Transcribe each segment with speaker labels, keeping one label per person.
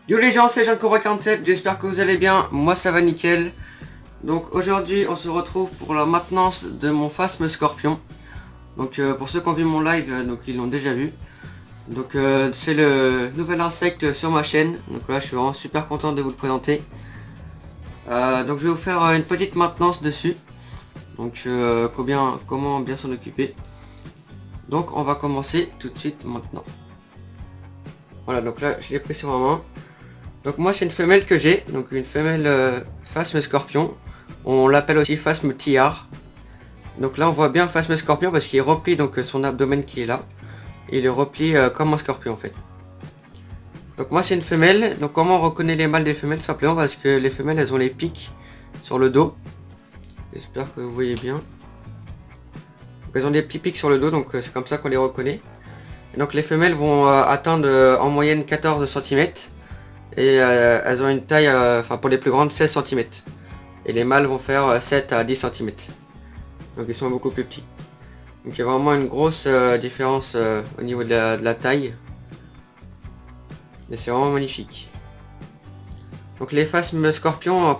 Speaker 1: Yo les gens, c'est Jean-Cobra47, j'espère que vous allez bien, moi ça va nickel. Donc aujourd'hui on se retrouve pour la maintenance de mon phasme scorpion. Donc pour ceux qui ont vu mon live, donc ils l'ont déjà vu. Donc c'est le nouvel insecte sur ma chaîne, donc là je suis vraiment super content de vous le présenter. Donc je vais vous faire une petite maintenance dessus. Donc comment bien s'en occuper. Donc on va commencer tout de suite maintenant. Voilà, donc là je l'ai pris sur ma main. Donc moi c'est une femelle que j'ai, donc une femelle phasme scorpion. On l'appelle aussi phasme tillard. Donc là on voit bien phasme scorpion parce qu'il replie donc son abdomen qui est là. Et il le replie comme un scorpion en fait. Donc moi c'est une femelle, donc comment on reconnaît les mâles des femelles? Simplement parce que les femelles elles ont les pics sur le dos. J'espère que vous voyez bien. Donc elles ont des petits pics sur le dos, donc c'est comme ça qu'on les reconnaît. Et donc les femelles vont atteindre en moyenne 14 cm. Et elles ont une taille, pour les plus grandes, 16 cm. Et les mâles vont faire 7 à 10 cm. Donc ils sont beaucoup plus petits. Donc il y a vraiment une grosse différence au niveau de la taille. Et c'est vraiment magnifique. Donc les phasmes scorpions,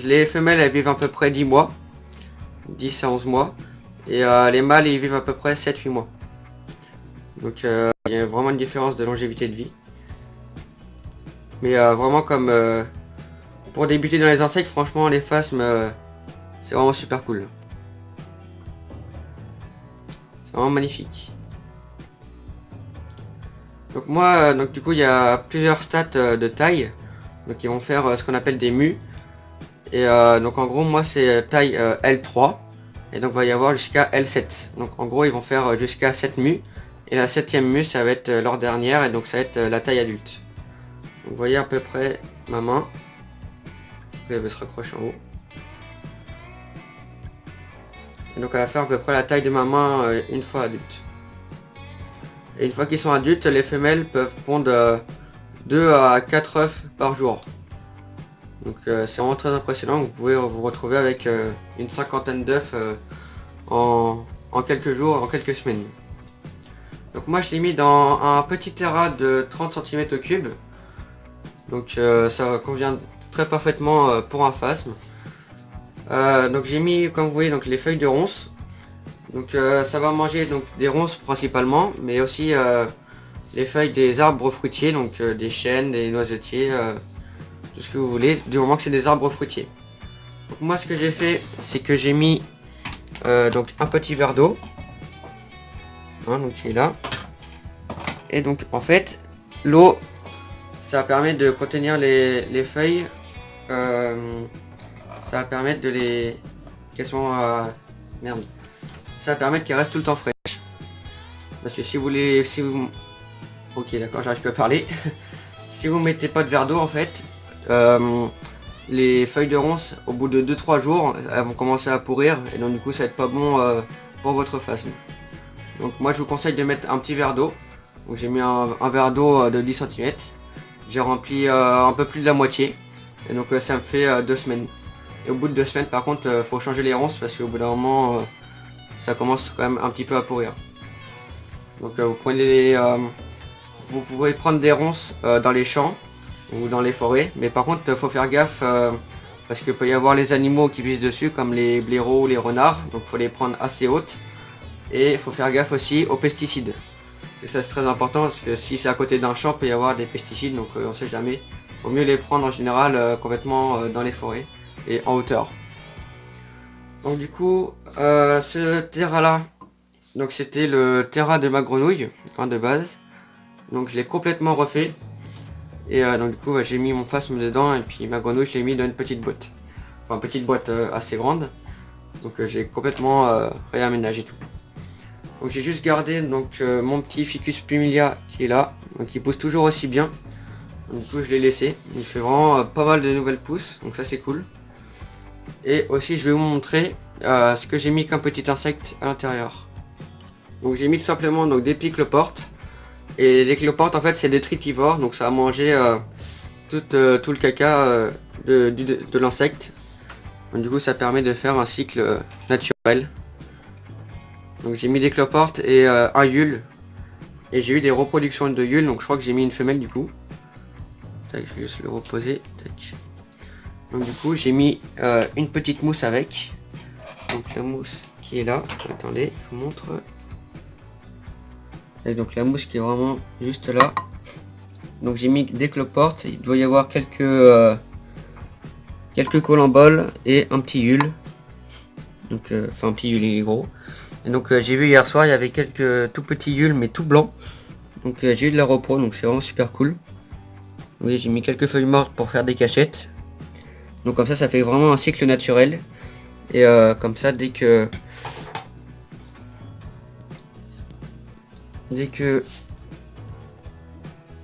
Speaker 1: les femelles elles vivent à peu près 10 mois. 10 à 11 mois. Et les mâles ils vivent à peu près 7-8 mois. Donc il y a vraiment une différence de longévité de vie. Mais vraiment comme pour débuter dans les insectes, franchement les phasmes c'est vraiment super cool. C'est vraiment magnifique. Donc moi, donc du coup il y a plusieurs stats de taille. Donc ils vont faire ce qu'on appelle des mus. Et donc en gros moi c'est taille L3. Et donc il va y avoir jusqu'à L7. Donc en gros ils vont faire jusqu'à 7 mus. Et la 7ème mue ça va être leur dernière. Et donc ça va être la taille adulte. Donc, vous voyez à peu près ma main. Elle veut se raccrocher en haut. Et donc elle va faire à peu près la taille de ma main une fois adulte. Et une fois qu'ils sont adultes, les femelles peuvent pondre 2 à 4 œufs par jour. Donc c'est vraiment très impressionnant. Vous pouvez vous retrouver avec une cinquantaine d'œufs en quelques jours, en quelques semaines. Donc moi je l'ai mis dans un petit terrain de 30 cm3. Donc ça convient très parfaitement pour un phasme. Donc j'ai mis, comme vous voyez, donc les feuilles de ronces. Donc ça va manger donc des ronces principalement, mais aussi les feuilles des arbres fruitiers, donc des chênes, des noisetiers, tout ce que vous voulez, du moment que c'est des arbres fruitiers. Donc moi ce que j'ai fait, c'est que j'ai mis donc un petit verre d'eau, donc qui est là. Et donc en fait, l'eau, ça permet de contenir les feuilles, ça va permettre de les... qu'elles sont... merde. Ça va permettre qu'elles restent tout le temps fraîches. Parce que si vous les... Ok d'accord, j'arrive plus à parler. Si vous mettez pas de verre d'eau en fait, les feuilles de ronces, au bout de 2-3 jours, elles vont commencer à pourrir. Et donc du coup ça va être pas bon pour votre phasme. Donc moi je vous conseille de mettre un petit verre d'eau. Donc j'ai mis un verre d'eau de 10 cm. J'ai rempli un peu plus de la moitié. Et donc ça me fait 2 semaines. Et au bout de 2 semaines par contre faut changer les ronces parce qu'au bout d'un moment ça commence quand même un petit peu à pourrir. Donc vous prenez vous pouvez prendre des ronces dans les champs ou dans les forêts. Mais par contre faut faire gaffe parce qu'il peut y avoir les animaux qui vivent dessus comme les blaireaux ou les renards. Donc faut les prendre assez hautes. Et il faut faire gaffe aussi aux pesticides. Et ça c'est très important parce que si c'est à côté d'un champ, il peut y avoir des pesticides, donc on sait jamais. Il faut mieux les prendre en général complètement dans les forêts et en hauteur. Donc du coup, ce terrain là, donc c'était le terrain de ma grenouille, de base. Donc je l'ai complètement refait. Et donc du coup j'ai mis mon phasme dedans et puis ma grenouille je l'ai mis dans une petite boîte. Enfin petite boîte assez grande. Donc j'ai complètement réaménagé tout. Donc j'ai juste gardé donc mon petit Ficus plumilia qui est là, donc il pousse toujours aussi bien. Donc, du coup je l'ai laissé, il fait vraiment pas mal de nouvelles pousses, donc ça c'est cool. Et aussi je vais vous montrer ce que j'ai mis comme petit insecte à l'intérieur. Donc j'ai mis tout simplement donc, des picloportes. Et les cloportes en fait c'est des tritivores, donc ça va manger tout le caca de l'insecte. Du coup ça permet de faire un cycle naturel. Donc j'ai mis des cloportes et un yule. Et j'ai eu des reproductions de yule, donc je crois que j'ai mis une femelle du coup. Tac, je vais juste le reposer. Tac. Donc du coup j'ai mis une petite mousse avec. Donc la mousse qui est là. Attendez, je vous montre. Et donc la mousse qui est vraiment juste là. Donc j'ai mis des cloportes. Il doit y avoir quelques colamboles et un petit Yule. Donc enfin un petit Yule, il est gros. Et donc j'ai vu hier soir il y avait quelques tout petits Yule mais tout blancs. Donc j'ai eu de la repro, donc c'est vraiment super cool. Oui, j'ai mis quelques feuilles mortes pour faire des cachettes. Donc comme ça fait vraiment un cycle naturel. Et comme ça dès que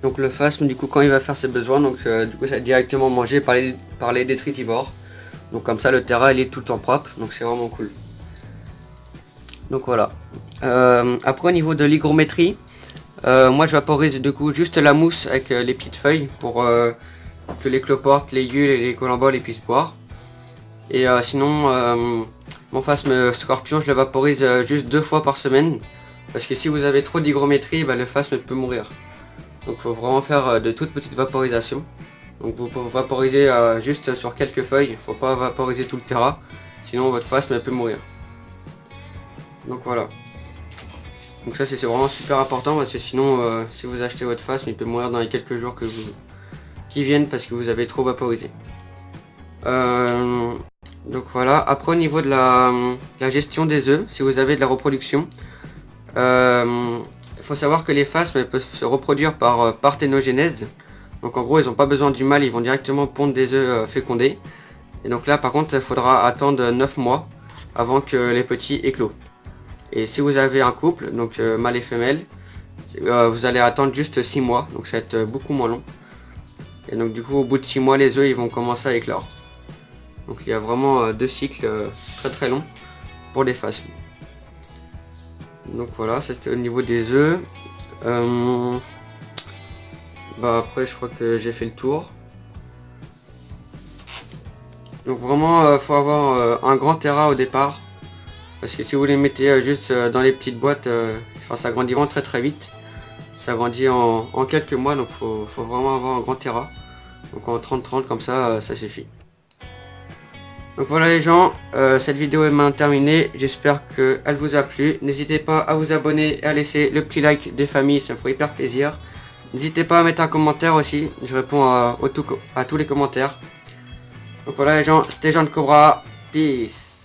Speaker 1: donc le phasme du coup quand il va faire ses besoins, donc du coup ça est directement mangé par les détritivores. Donc comme ça le terrain il est tout le temps propre, donc c'est vraiment cool. Donc voilà. Après au niveau de l'hygrométrie, moi je vaporise du coup juste la mousse avec les petites feuilles pour que les cloportes, les Yules et les colamboles ils puissent boire. Et sinon mon phasme scorpion je le vaporise juste 2 fois par semaine. Parce que si vous avez trop d'hygrométrie, bah, le phasme peut mourir. Donc il faut vraiment faire de toutes petites vaporisations. Donc vous pouvez vaporiser juste sur quelques feuilles, faut pas vaporiser tout le terrain, sinon votre phasme peut mourir. Donc voilà. Donc ça c'est vraiment super important parce que sinon si vous achetez votre phasme, il peut mourir dans les quelques jours qui viennent parce que vous avez trop vaporisé. Donc voilà. Après au niveau de la gestion des œufs, si vous avez de la reproduction, il faut savoir que les phasmes peuvent se reproduire par parthénogenèse. Donc en gros ils n'ont pas besoin du mâle, ils vont directement pondre des œufs fécondés. Et donc là par contre il faudra attendre 9 mois avant que les petits éclosent. Et si vous avez un couple, donc mâle et femelle, vous allez attendre juste 6 mois, donc ça va être beaucoup moins long. Et donc du coup au bout de 6 mois les œufs ils vont commencer à éclore. Donc il y a vraiment 2 cycles très longs pour les phasmes. Donc voilà, ça c'était au niveau des œufs. Bah après je crois que j'ai fait le tour. Donc vraiment faut avoir un grand terrain au départ. Parce que si vous les mettez juste dans les petites boîtes, ça grandit vraiment très vite. Ça grandit en quelques mois, donc faut vraiment avoir un grand terrain. Donc en 30-30 comme ça, ça suffit. Donc voilà les gens, cette vidéo est maintenant terminée, j'espère qu'elle vous a plu. N'hésitez pas à vous abonner et à laisser le petit like des familles, ça me ferait hyper plaisir. N'hésitez pas à mettre un commentaire aussi, je réponds à tous les commentaires. Donc voilà les gens, c'était Jean de Cobra, peace.